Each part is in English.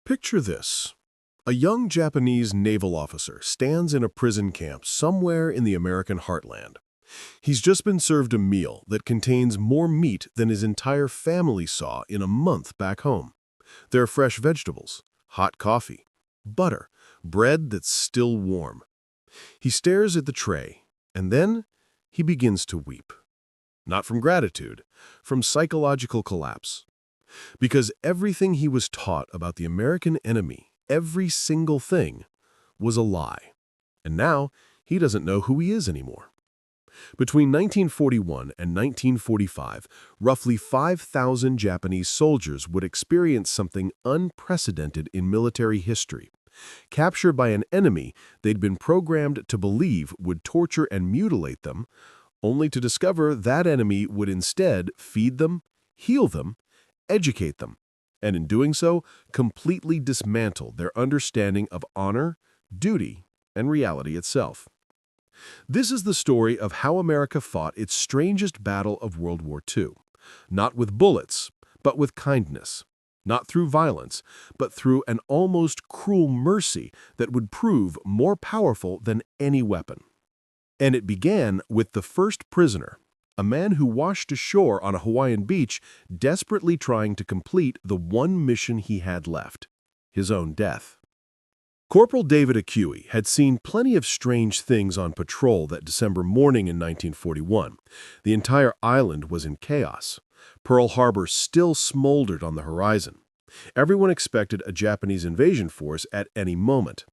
Picture this. A young Japanese naval officer stands in a prison camp somewhere in the American heartland. He's just been served a meal that contains more meat than his entire family saw in a month back home. There are fresh vegetables, hot coffee, butter, bread that's still warm. He stares at the tray, and then he begins to weep. Not from gratitude, from psychological collapse. Because everything he was taught about the American enemy, every single thing, was a lie. And now he doesn't know who he is anymore. Between 1941 and 1945, roughly 5,000 Japanese soldiers would experience something unprecedented in military history. Captured by an enemy they'd been programmed to believe would torture and mutilate them, only to discover that enemy would instead feed them, heal them, educate them, and in doing so, completely dismantle their understanding of honor, duty, and reality itself. This is the story of how America fought its strangest battle of World War II, not with bullets, but with kindness, not through violence, but through an almost cruel mercy that would prove more powerful than any weapon. And it began with the first prisoner, a man who washed ashore on a Hawaiian beach, desperately trying to complete the one mission he had left, his own death. Corporal David Akui had seen plenty of strange things on patrol that December morning in 1941. The entire island was in chaos. Pearl Harbor still smoldered on the horizon. Everyone expected a Japanese invasion force at any moment.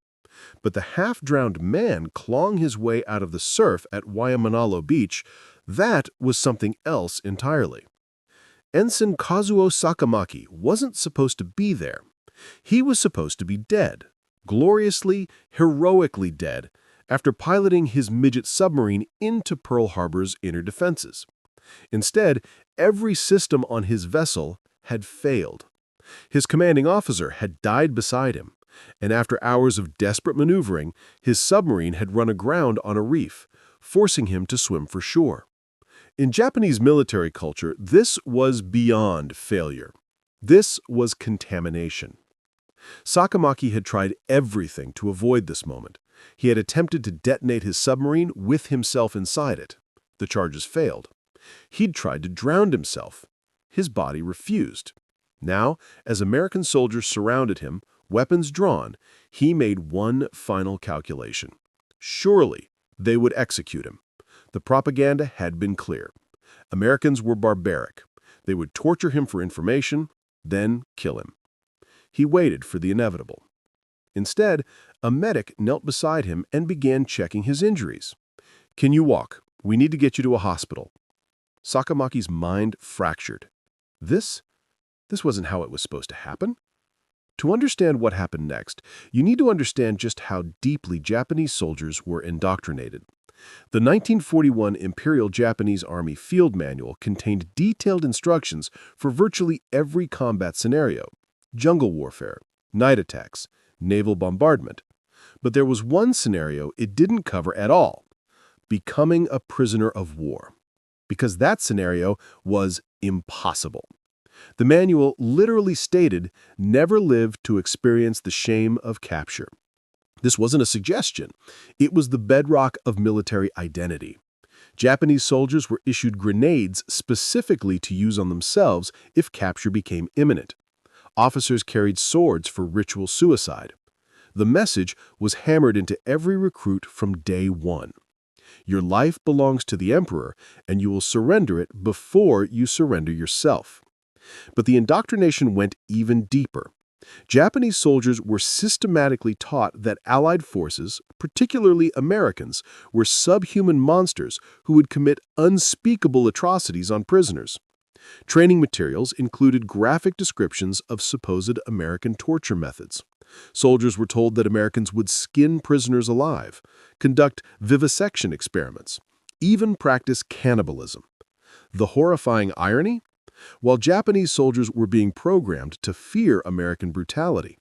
But the half-drowned man clawing his way out of the surf at Waimanalo Beach, that was something else entirely. Ensign Kazuo Sakamaki wasn't supposed to be there. He was supposed to be dead, gloriously, heroically dead, after piloting his midget submarine into Pearl Harbor's inner defenses. Instead, every system on his vessel had failed. His commanding officer had died beside him, and after hours of desperate maneuvering, his submarine had run aground on a reef, forcing him to swim for shore. In Japanese military culture, this was beyond failure. This was contamination. Sakamaki had tried everything to avoid this moment. He had attempted to detonate his submarine with himself inside it. The charges failed. He'd tried to drown himself. His body refused. Now, as American soldiers surrounded him, weapons drawn, he made one final calculation. Surely they would execute him. The propaganda had been clear. Americans were barbaric. They would torture him for information, then kill him. He waited for the inevitable. Instead, a medic knelt beside him and began checking his injuries. "Can you walk? We need to get you to a hospital." Sakamaki's mind fractured. This wasn't how it was supposed to happen. To understand what happened next, you need to understand just how deeply Japanese soldiers were indoctrinated. The 1941 Imperial Japanese Army Field Manual contained detailed instructions for virtually every combat scenario: jungle warfare, night attacks, naval bombardment. But there was one scenario it didn't cover at all: becoming a prisoner of war. Because that scenario was impossible. The manual literally stated, "Never live to experience the shame of capture." This wasn't a suggestion. It was the bedrock of military identity. Japanese soldiers were issued grenades specifically to use on themselves if capture became imminent. Officers carried swords for ritual suicide. The message was hammered into every recruit from day one. Your life belongs to the emperor, and you will surrender it before you surrender yourself. But the indoctrination went even deeper. Japanese soldiers were systematically taught that Allied forces, particularly Americans, were subhuman monsters who would commit unspeakable atrocities on prisoners. Training materials included graphic descriptions of supposed American torture methods. Soldiers were told that Americans would skin prisoners alive, conduct vivisection experiments, even practice cannibalism. The horrifying irony? While Japanese soldiers were being programmed to fear American brutality,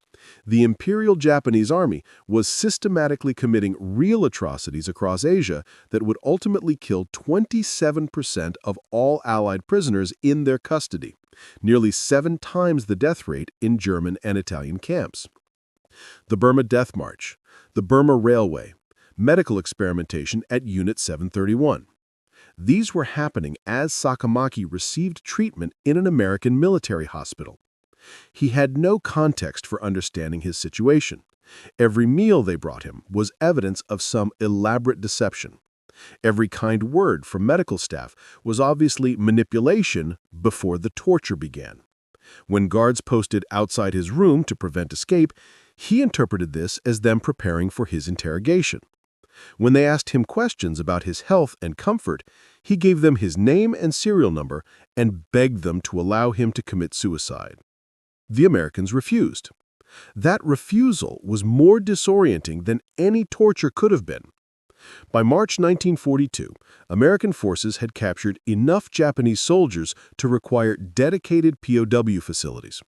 the Imperial Japanese Army was systematically committing real atrocities across Asia that would ultimately kill 27% of all Allied prisoners in their custody, nearly 7 times the death rate in German and Italian camps. The Burma Death March, the Burma Railway, medical experimentation at Unit 731. These were happening as Sakamaki received treatment in an American military hospital. He had no context for understanding his situation. Every meal they brought him was evidence of some elaborate deception. Every kind word from medical staff was obviously manipulation before the torture began. When guards posted outside his room to prevent escape, he interpreted this as them preparing for his interrogation. When they asked him questions about his health and comfort, he gave them his name and serial number and begged them to allow him to commit suicide. The Americans refused. That refusal was more disorienting than any torture could have been. By March 1942, American forces had captured enough Japanese soldiers to require dedicated POW facilities.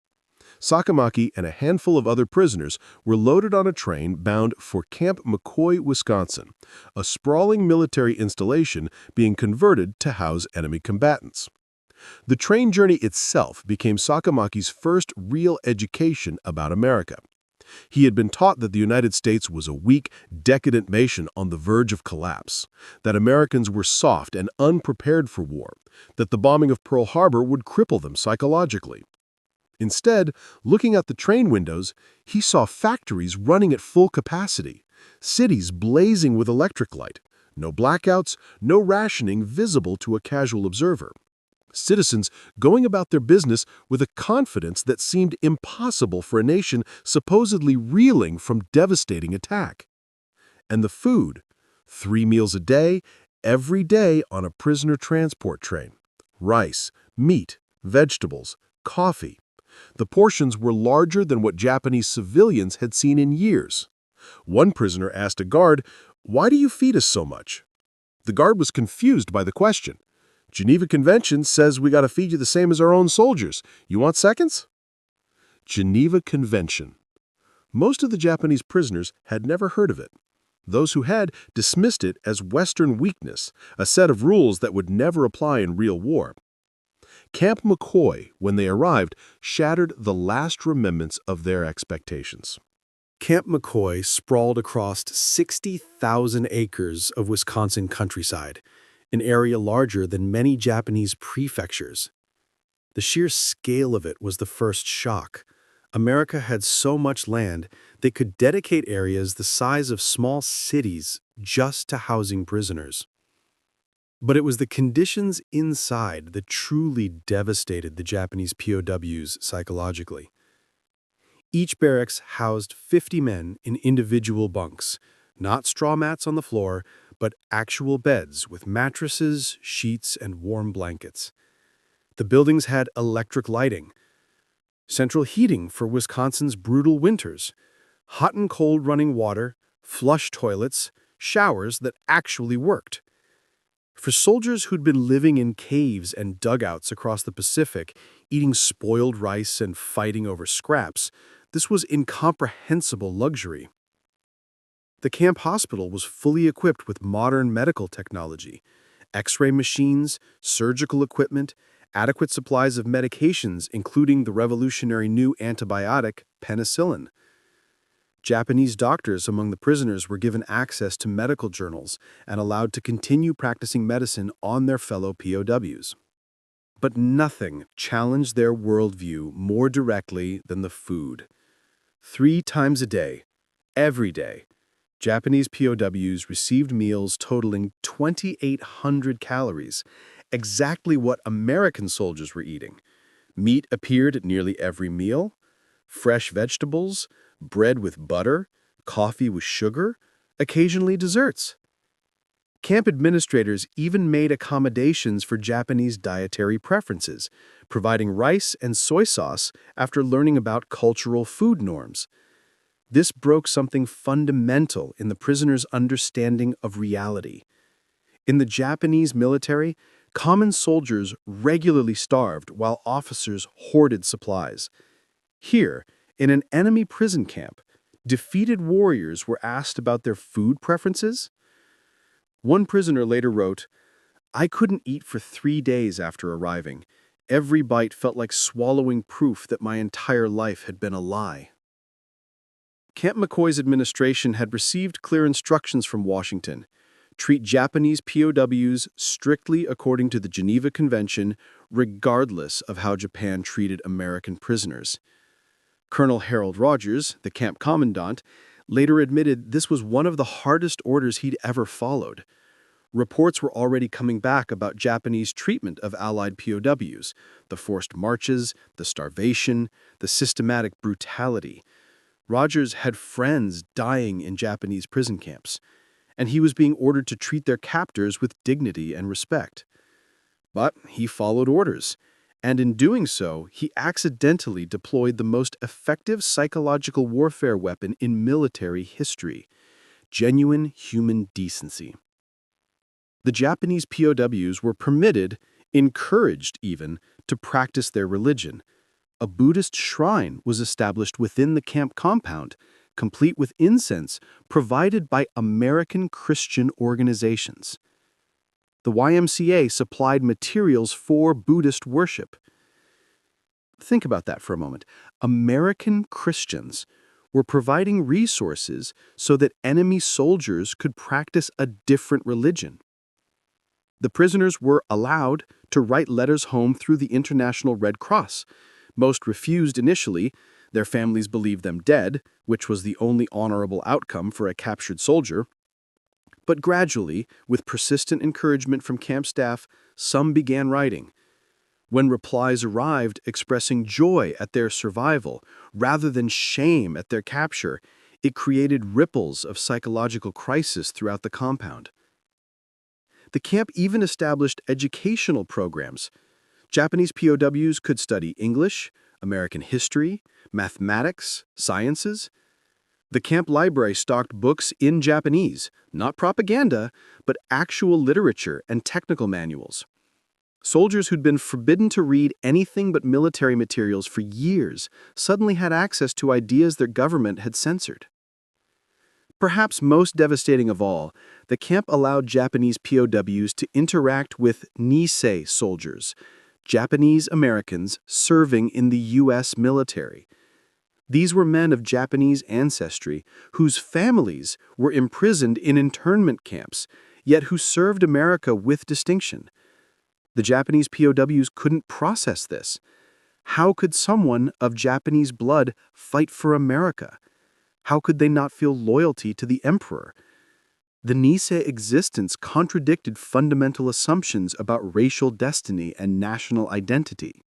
Sakamaki and a handful of other prisoners were loaded on a train bound for Camp McCoy, Wisconsin, a sprawling military installation being converted to house enemy combatants. The train journey itself became Sakamaki's first real education about America. He had been taught that the United States was a weak, decadent nation on the verge of collapse, that Americans were soft and unprepared for war, that the bombing of Pearl Harbor would cripple them psychologically. Instead, looking out the train windows, he saw factories running at full capacity, cities blazing with electric light, no blackouts, no rationing visible to a casual observer. Citizens going about their business with a confidence that seemed impossible for a nation supposedly reeling from devastating attack. And the food, 3 meals a day, every day on a prisoner transport train. Rice, meat, vegetables, coffee. The portions were larger than what Japanese civilians had seen in years. One prisoner asked a guard, "Why do you feed us so much?" The guard was confused by the question. "Geneva Convention says we gotta feed you the same as our own soldiers. You want seconds?" Geneva Convention. Most of the Japanese prisoners had never heard of it. Those who had dismissed it as Western weakness, a set of rules that would never apply in real war. Camp McCoy, when they arrived, shattered the last remnants of their expectations. Camp McCoy sprawled across 60,000 acres of Wisconsin countryside, an area larger than many Japanese prefectures. The sheer scale of it was the first shock. America had so much land, they could dedicate areas the size of small cities just to housing prisoners. But it was the conditions inside that truly devastated the Japanese POWs psychologically. Each barracks housed 50 men in individual bunks, not straw mats on the floor, but actual beds with mattresses, sheets, and warm blankets. The buildings had electric lighting, central heating for Wisconsin's brutal winters, hot and cold running water, flush toilets, showers that actually worked. For soldiers who'd been living in caves and dugouts across the Pacific, eating spoiled rice and fighting over scraps, this was incomprehensible luxury. The camp hospital was fully equipped with modern medical technology, X-ray machines, surgical equipment, adequate supplies of medications, including the revolutionary new antibiotic, penicillin. Japanese doctors among the prisoners were given access to medical journals and allowed to continue practicing medicine on their fellow POWs. But nothing challenged their worldview more directly than the food. 3 times a day, every day, Japanese POWs received meals totaling 2,800 calories, exactly what American soldiers were eating. Meat appeared at nearly every meal, fresh vegetables, bread with butter, coffee with sugar, occasionally desserts. Camp administrators even made accommodations for Japanese dietary preferences, providing rice and soy sauce after learning about cultural food norms. This broke something fundamental in the prisoners' understanding of reality. In the Japanese military, common soldiers regularly starved while officers hoarded supplies. Here, in an enemy prison camp, defeated warriors were asked about their food preferences. One prisoner later wrote, "I couldn't eat for 3 days after arriving. Every bite felt like swallowing proof that my entire life had been a lie. Camp McCoy's administration had received clear instructions from Washington: treat Japanese POWs strictly according to the Geneva Convention, regardless of how Japan treated American prisoners. Colonel Harold Rogers, the camp commandant, later admitted this was one of the hardest orders he'd ever followed. Reports were already coming back about Japanese treatment of Allied POWs, the forced marches, the starvation, the systematic brutality. Rogers had friends dying in Japanese prison camps, and he was being ordered to treat their captors with dignity and respect. But he followed orders, and in doing so, he accidentally deployed the most effective psychological warfare weapon in military history: genuine human decency. The Japanese POWs were permitted, encouraged even, to practice their religion. A Buddhist shrine was established within the camp compound, complete with incense provided by American Christian organizations. The YMCA supplied materials for Buddhist worship. Think about that for a moment. American Christians were providing resources so that enemy soldiers could practice a different religion. The prisoners were allowed to write letters home through the International Red Cross. Most refused initially. Their families believed them dead, which was the only honorable outcome for a captured soldier. But gradually, with persistent encouragement from camp staff, some began writing. When replies arrived expressing joy at their survival rather than shame at their capture, it created ripples of psychological crisis throughout the compound. The camp even established educational programs. Japanese POWs could study English, American history, mathematics, sciences. The camp library stocked books in Japanese, not propaganda, but actual literature and technical manuals. Soldiers who'd been forbidden to read anything but military materials for years suddenly had access to ideas their government had censored. Perhaps most devastating of all, the camp allowed Japanese POWs to interact with Nisei soldiers, Japanese Americans serving in the U.S. military. These were men of Japanese ancestry whose families were imprisoned in internment camps, yet who served America with distinction. The Japanese POWs couldn't process this. How could someone of Japanese blood fight for America? How could they not feel loyalty to the emperor? The Nisei existence contradicted fundamental assumptions about racial destiny and national identity.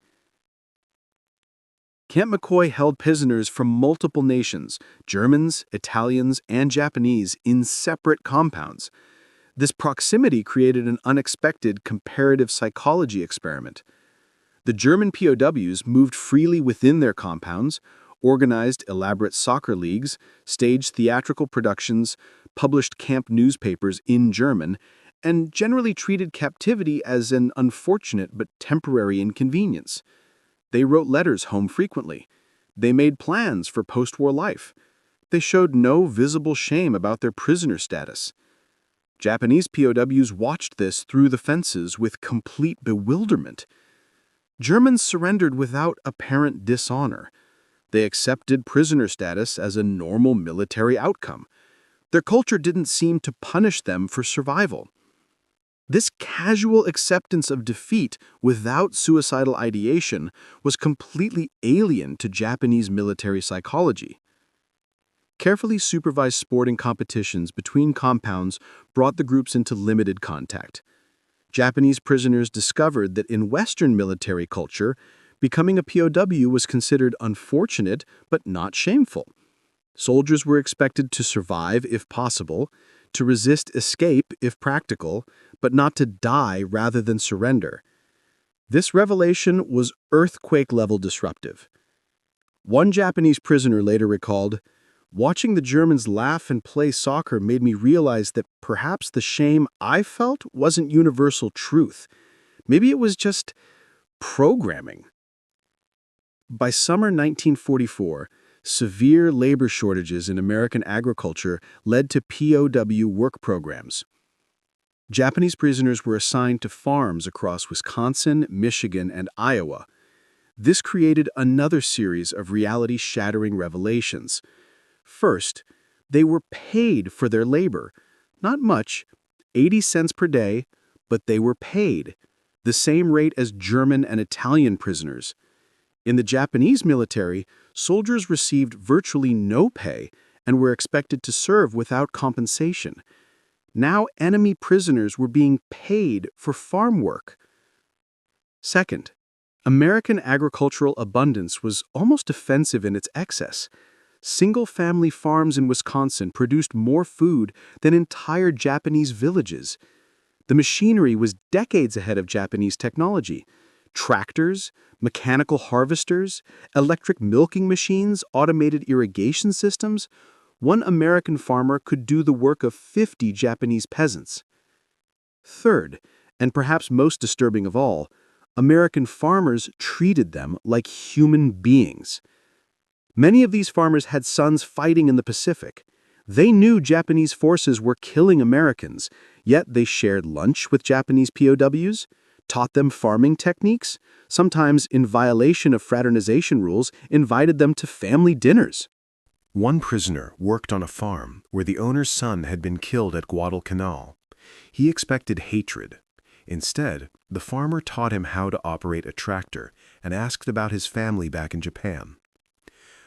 Camp McCoy held prisoners from multiple nations, Germans, Italians, and Japanese, in separate compounds. This proximity created an unexpected comparative psychology experiment. The German POWs moved freely within their compounds, organized elaborate soccer leagues, staged theatrical productions, published camp newspapers in German, and generally treated captivity as an unfortunate but temporary inconvenience. They wrote letters home frequently. They made plans for post-war life. They showed no visible shame about their prisoner status. Japanese POWs watched this through the fences with complete bewilderment. Germans surrendered without apparent dishonor. They accepted prisoner status as a normal military outcome. Their culture didn't seem to punish them for survival. This casual acceptance of defeat without suicidal ideation was completely alien to Japanese military psychology. Carefully supervised sporting competitions between compounds brought the groups into limited contact. Japanese prisoners discovered that in Western military culture, becoming a POW was considered unfortunate but not shameful. Soldiers were expected to survive if possible, to resist escape if practical, but not to die rather than surrender. This revelation was earthquake-level disruptive. One Japanese prisoner later recalled, "Watching the Germans laugh and play soccer made me realize that perhaps the shame I felt wasn't universal truth. Maybe it was just programming." By summer 1944, severe labor shortages in American agriculture led to POW work programs. Japanese prisoners were assigned to farms across Wisconsin, Michigan, and Iowa. This created another series of reality-shattering revelations. First, they were paid for their labor. Not much, 80 cents per day, but they were paid, the same rate as German and Italian prisoners. In the Japanese military, soldiers received virtually no pay and were expected to serve without compensation. Now enemy prisoners were being paid for farm work. Second, American agricultural abundance was almost offensive in its excess. Single-family farms in Wisconsin produced more food than entire Japanese villages. The machinery was decades ahead of Japanese technology. Tractors, mechanical harvesters, electric milking machines, automated irrigation systems. One American farmer could do the work of 50 Japanese peasants. Third, and perhaps most disturbing of all, American farmers treated them like human beings. Many of these farmers had sons fighting in the Pacific. They knew Japanese forces were killing Americans, yet they shared lunch with Japanese POWs, taught them farming techniques, sometimes in violation of fraternization rules, invited them to family dinners. One prisoner worked on a farm where the owner's son had been killed at Guadalcanal. He expected hatred. Instead, the farmer taught him how to operate a tractor and asked about his family back in Japan.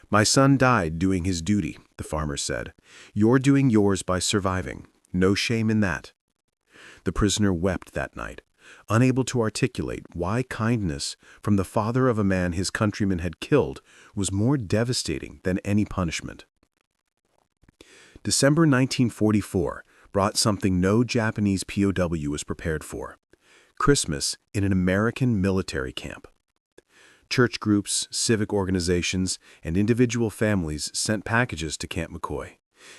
"My son died doing his duty," the farmer said. "You're doing yours by surviving. No shame in that." The prisoner wept that night, unable to articulate why kindness from the father of a man his countrymen had killed was more devastating than any punishment. December 1944 brought something no Japanese POW was prepared for: Christmas in an American military camp. Church groups, civic organizations, and individual families sent packages to Camp McCoy,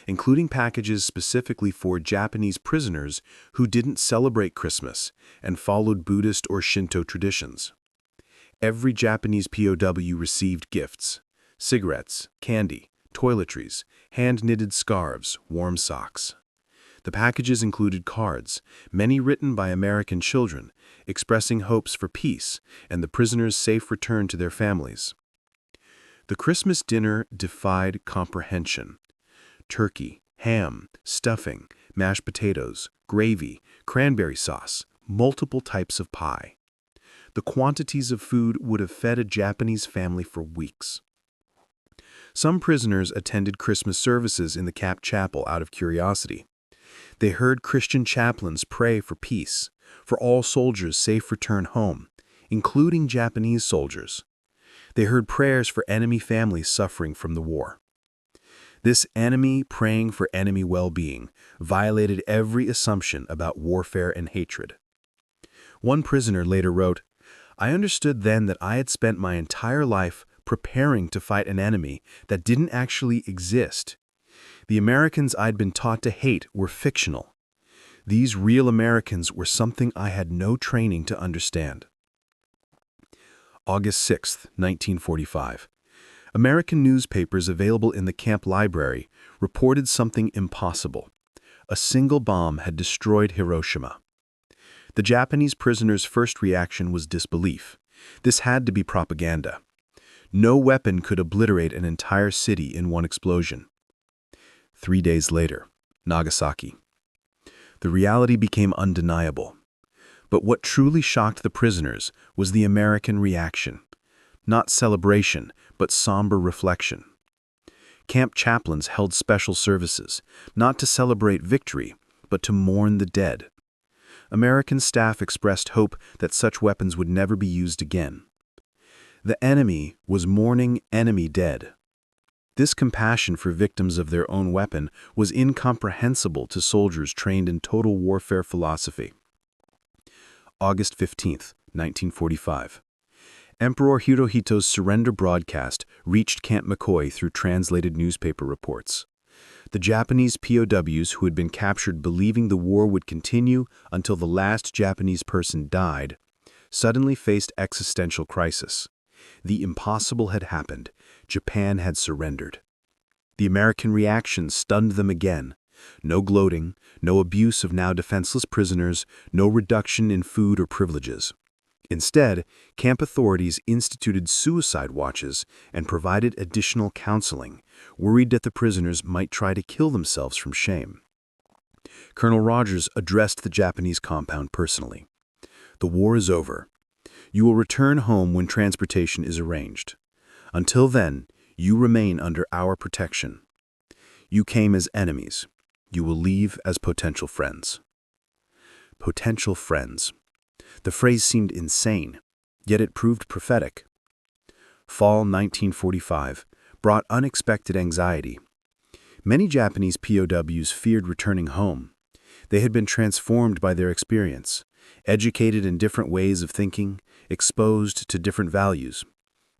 including packages specifically for Japanese prisoners who didn't celebrate Christmas and followed Buddhist or Shinto traditions. Every Japanese POW received gifts: cigarettes, candy, toiletries, hand-knitted scarves, warm socks. The packages included cards, many written by American children, expressing hopes for peace and the prisoners' safe return to their families. The Christmas dinner defied comprehension. Turkey, ham, stuffing, mashed potatoes, gravy, cranberry sauce, multiple types of pie. The quantities of food would have fed a Japanese family for weeks. Some prisoners attended Christmas services in the camp chapel out of curiosity. They heard Christian chaplains pray for peace, for all soldiers' safe return home, including Japanese soldiers. They heard prayers for enemy families suffering from the war. This enemy praying for enemy well-being violated every assumption about warfare and hatred. One prisoner later wrote, "I understood then that I had spent my entire life preparing to fight an enemy that didn't actually exist. The Americans I'd been taught to hate were fictional. These real Americans were something I had no training to understand." August 6, 1945. American newspapers available in the camp library reported something impossible. A single bomb had destroyed Hiroshima. The Japanese prisoners' first reaction was disbelief. This had to be propaganda. No weapon could obliterate an entire city in one explosion. 3 days later, Nagasaki. The reality became undeniable. But what truly shocked the prisoners was the American reaction. Not celebration, but somber reflection. Camp chaplains held special services, not to celebrate victory, but to mourn the dead. American staff expressed hope that such weapons would never be used again. The enemy was mourning enemy dead. This compassion for victims of their own weapon was incomprehensible to soldiers trained in total warfare philosophy. August 15, 1945. Emperor Hirohito's surrender broadcast reached Camp McCoy through translated newspaper reports. The Japanese POWs who had been captured believing the war would continue until the last Japanese person died suddenly faced existential crisis. The impossible had happened. Japan had surrendered. The American reaction stunned them again. No gloating, no abuse of now defenseless prisoners, no reduction in food or privileges. Instead, camp authorities instituted suicide watches and provided additional counseling, worried that the prisoners might try to kill themselves from shame. Colonel Rogers addressed the Japanese compound personally. "The war is over. You will return home when transportation is arranged. Until then, you remain under our protection. You came as enemies. You will leave as potential friends." Potential friends. The phrase seemed insane, yet it proved prophetic. Fall 1945 brought unexpected anxiety. Many Japanese POWs feared returning home. They had been transformed by their experience, educated in different ways of thinking, exposed to different values.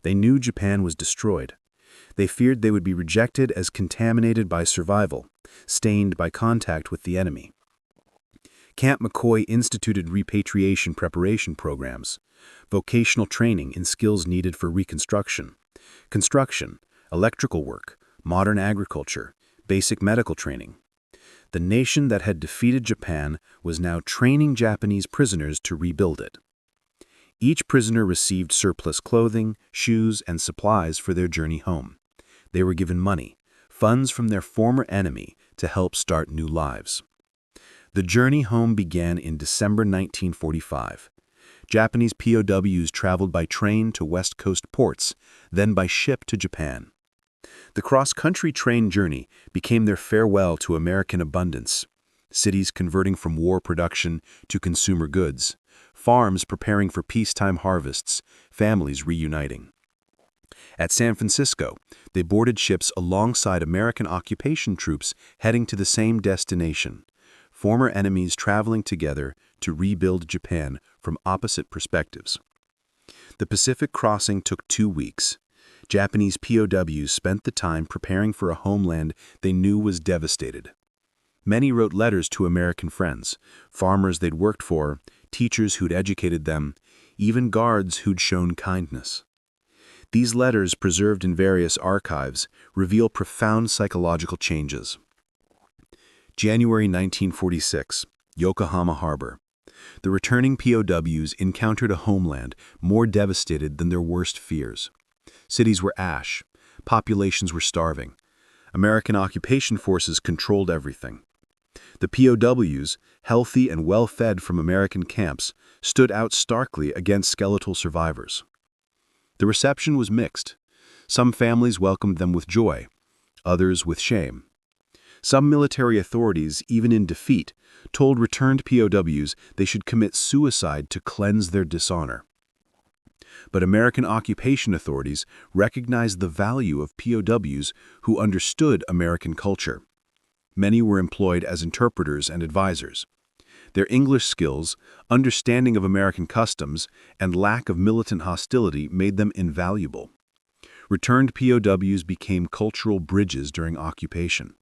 They knew Japan was destroyed. They feared they would be rejected as contaminated by survival, stained by contact with the enemy. Camp McCoy instituted repatriation preparation programs, vocational training in skills needed for reconstruction, construction, electrical work, modern agriculture, basic medical training. The nation that had defeated Japan was now training Japanese prisoners to rebuild it. Each prisoner received surplus clothing, shoes, and supplies for their journey home. They were given money, funds from their former enemy, to help start new lives. The journey home began in December 1945. Japanese POWs traveled by train to West Coast ports, then by ship to Japan. The cross-country train journey became their farewell to American abundance, cities converting from war production to consumer goods, farms preparing for peacetime harvests, families reuniting. At San Francisco, they boarded ships alongside American occupation troops heading to the same destination, former enemies traveling together to rebuild Japan from opposite perspectives. The Pacific crossing took 2 weeks. Japanese POWs spent the time preparing for a homeland they knew was devastated. Many wrote letters to American friends, farmers they'd worked for, teachers who'd educated them, even guards who'd shown kindness. These letters, preserved in various archives, reveal profound psychological changes. January 1946, Yokohama Harbor. The returning POWs encountered a homeland more devastated than their worst fears. Cities were ash. Populations were starving. American occupation forces controlled everything. The POWs, healthy and well-fed from American camps, stood out starkly against skeletal survivors. The reception was mixed. Some families welcomed them with joy, others with shame. Some military authorities, even in defeat, told returned POWs they should commit suicide to cleanse their dishonor. But American occupation authorities recognized the value of POWs who understood American culture. Many were employed as interpreters and advisors. Their English skills, understanding of American customs, and lack of militant hostility made them invaluable. Returned POWs became cultural bridges during occupation.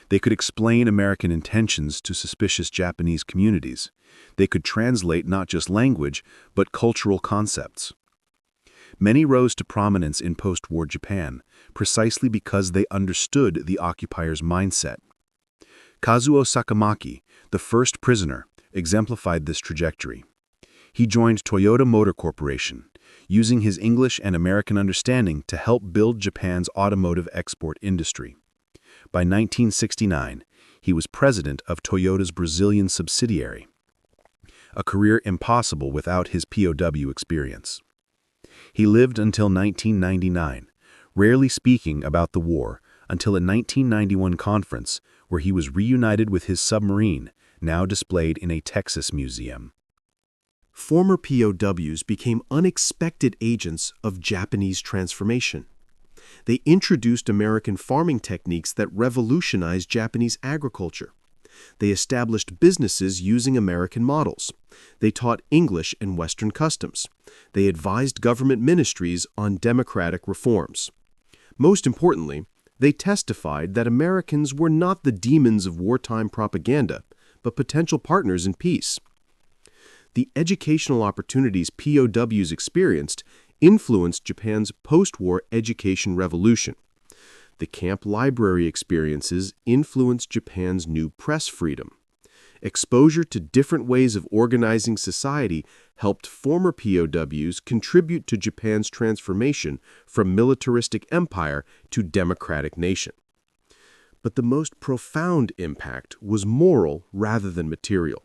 They could explain American intentions to suspicious Japanese communities. They could translate not just language, but cultural concepts. Many rose to prominence in post-war Japan, precisely because they understood the occupier's mindset. Kazuo Sakamaki, the first prisoner, exemplified this trajectory. He joined Toyota Motor Corporation, using his English and American understanding to help build Japan's automotive export industry. By 1969, he was president of Toyota's Brazilian subsidiary, a career impossible without his POW experience. He lived until 1999, rarely speaking about the war until a 1991 conference where he was reunited with his submarine, now displayed in a Texas museum. Former POWs became unexpected agents of Japanese transformation. They introduced American farming techniques that revolutionized Japanese agriculture. They established businesses using American models. They taught English and Western customs. They advised government ministries on democratic reforms. Most importantly, they testified that Americans were not the demons of wartime propaganda, but potential partners in peace. The educational opportunities POWs experienced influenced Japan's post-war education revolution. The camp library experiences influenced Japan's new press freedom. Exposure to different ways of organizing society helped former POWs contribute to Japan's transformation from militaristic empire to democratic nation. But the most profound impact was moral rather than material.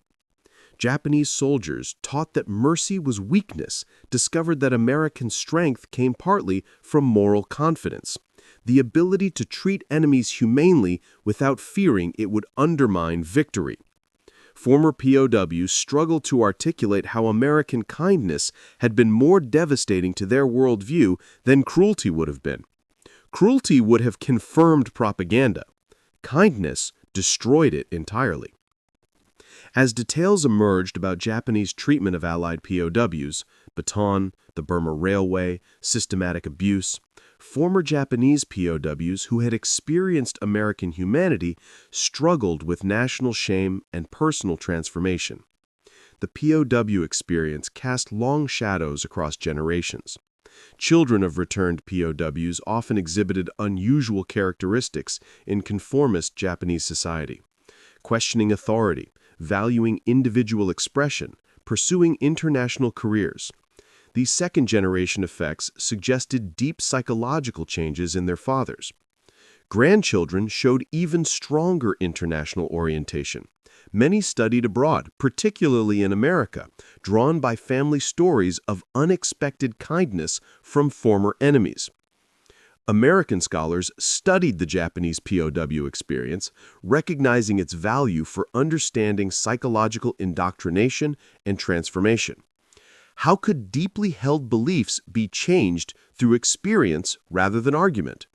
Japanese soldiers, taught that mercy was weakness, discovered that American strength came partly from moral confidence, the ability to treat enemies humanely without fearing it would undermine victory. Former POWs struggled to articulate how American kindness had been more devastating to their worldview than cruelty would have been. Cruelty would have confirmed propaganda. Kindness destroyed it entirely. As details emerged about Japanese treatment of Allied POWs, Bataan, the Burma Railway, systematic abuse, former Japanese POWs who had experienced American humanity struggled with national shame and personal transformation. The POW experience cast long shadows across generations. Children of returned POWs often exhibited unusual characteristics in conformist Japanese society, questioning authority, valuing individual expression, pursuing international careers. These second-generation effects suggested deep psychological changes in their fathers. Grandchildren showed even stronger international orientation. Many studied abroad, particularly in America, drawn by family stories of unexpected kindness from former enemies. American scholars studied the Japanese POW experience, recognizing its value for understanding psychological indoctrination and transformation. How could deeply held beliefs be changed through experience rather than argument?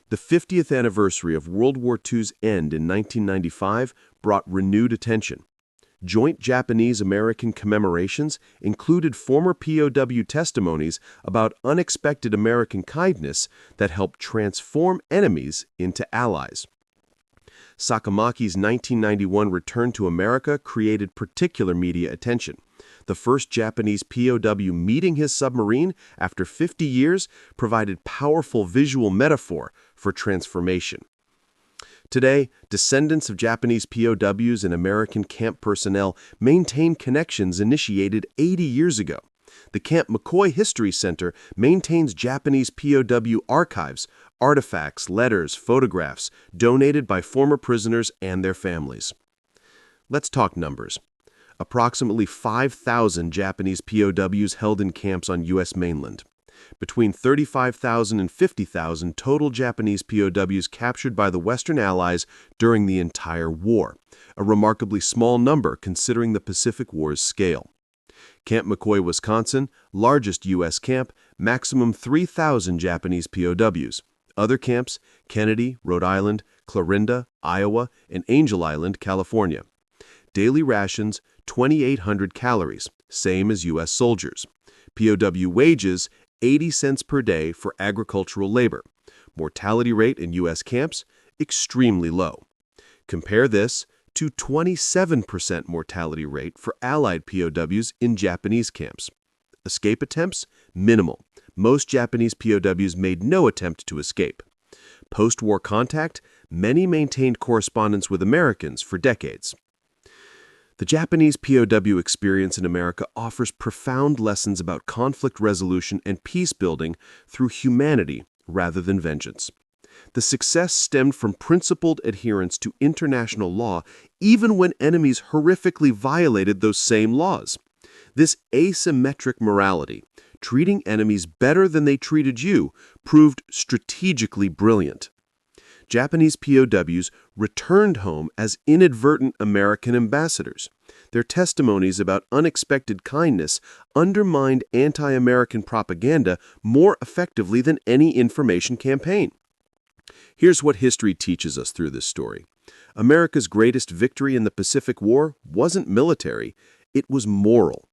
The 50th anniversary of World War II's end in 1995 brought renewed attention. Joint Japanese-American commemorations included former POW testimonies about unexpected American kindness that helped transform enemies into allies. Sakamaki's 1991 return to America created particular media attention. The first Japanese POW meeting his submarine after 50 years provided powerful visual metaphor for transformation. Today, descendants of Japanese POWs and American camp personnel maintain connections initiated 80 years ago. The Camp McCoy History Center maintains Japanese POW archives, artifacts, letters, photographs donated by former prisoners and their families. Let's talk numbers. Approximately 5,000 Japanese POWs held in camps on U.S. mainland. Between 35,000 and 50,000 total Japanese POWs captured by the Western Allies during the entire war, a remarkably small number considering the Pacific War's scale. Camp McCoy, Wisconsin, largest U.S. camp, maximum 3,000 Japanese POWs. Other camps, Kennedy, Rhode Island, Clarinda, Iowa, and Angel Island, California. Daily rations, 2,800 calories, same as U.S. soldiers. POW wages, 80 cents per day for agricultural labor. Mortality rate in U.S. camps, extremely low. Compare this to 27% mortality rate for Allied POWs in Japanese camps. Escape attempts, minimal. Most Japanese POWs made no attempt to escape. Post-war contact, many maintained correspondence with Americans for decades. The Japanese POW experience in America offers profound lessons about conflict resolution and peace building through humanity rather than vengeance. The success stemmed from principled adherence to international law, even when enemies horrifically violated those same laws. This asymmetric morality, treating enemies better than they treated you, proved strategically brilliant. Japanese POWs returned home as inadvertent American ambassadors. Their testimonies about unexpected kindness undermined anti-American propaganda more effectively than any information campaign. Here's what history teaches us through this story. America's greatest victory in the Pacific War wasn't military, it was moral.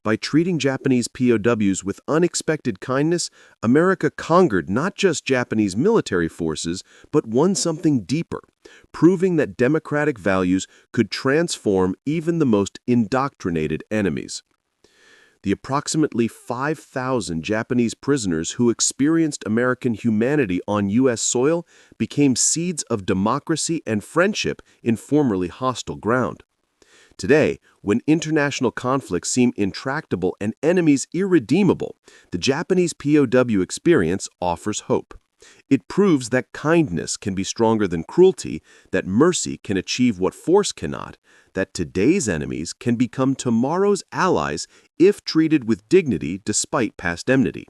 By treating Japanese POWs with unexpected kindness, America conquered not just Japanese military forces, but won something deeper, proving that democratic values could transform even the most indoctrinated enemies. The approximately 5,000 Japanese prisoners who experienced American humanity on U.S. soil became seeds of democracy and friendship in formerly hostile ground. Today, when international conflicts seem intractable and enemies irredeemable, the Japanese POW experience offers hope. It proves that kindness can be stronger than cruelty, that mercy can achieve what force cannot, that today's enemies can become tomorrow's allies if treated with dignity despite past enmity.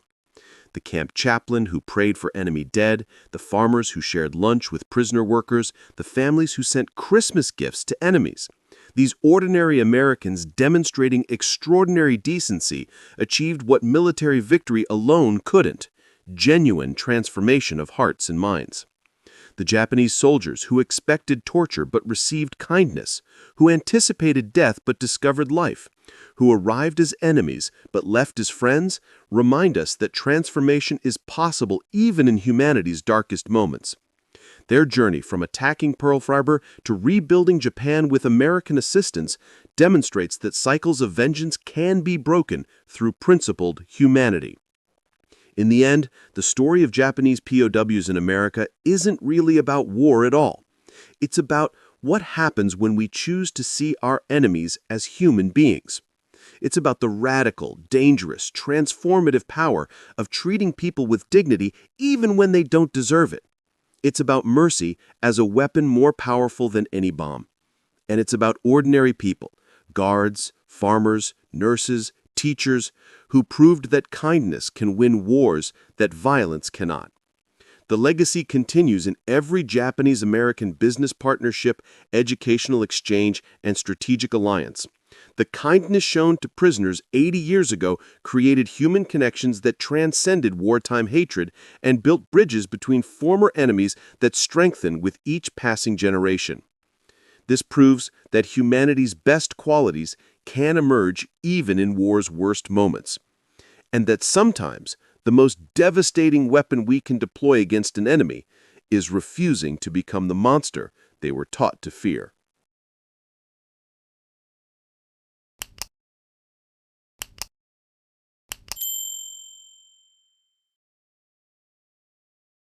The camp chaplain who prayed for enemy dead, the farmers who shared lunch with prisoner workers, the families who sent Christmas gifts to enemies. These ordinary Americans demonstrating extraordinary decency achieved what military victory alone couldn't: genuine transformation of hearts and minds. The Japanese soldiers who expected torture but received kindness, who anticipated death but discovered life, who arrived as enemies but left as friends, remind us that transformation is possible even in humanity's darkest moments. Their journey from attacking Pearl Harbor to rebuilding Japan with American assistance demonstrates that cycles of vengeance can be broken through principled humanity. In the end, the story of Japanese POWs in America isn't really about war at all. It's about what happens when we choose to see our enemies as human beings. It's about the radical, dangerous, transformative power of treating people with dignity even when they don't deserve it. It's about mercy as a weapon more powerful than any bomb. And it's about ordinary people, guards, farmers, nurses, teachers, who proved that kindness can win wars that violence cannot. The legacy continues in every Japanese-American business partnership, educational exchange, and strategic alliance. The kindness shown to prisoners 80 years ago created human connections that transcended wartime hatred and built bridges between former enemies that strengthen with each passing generation. This proves that humanity's best qualities can emerge even in war's worst moments, and that sometimes the most devastating weapon we can deploy against an enemy is refusing to become the monster they were taught to fear.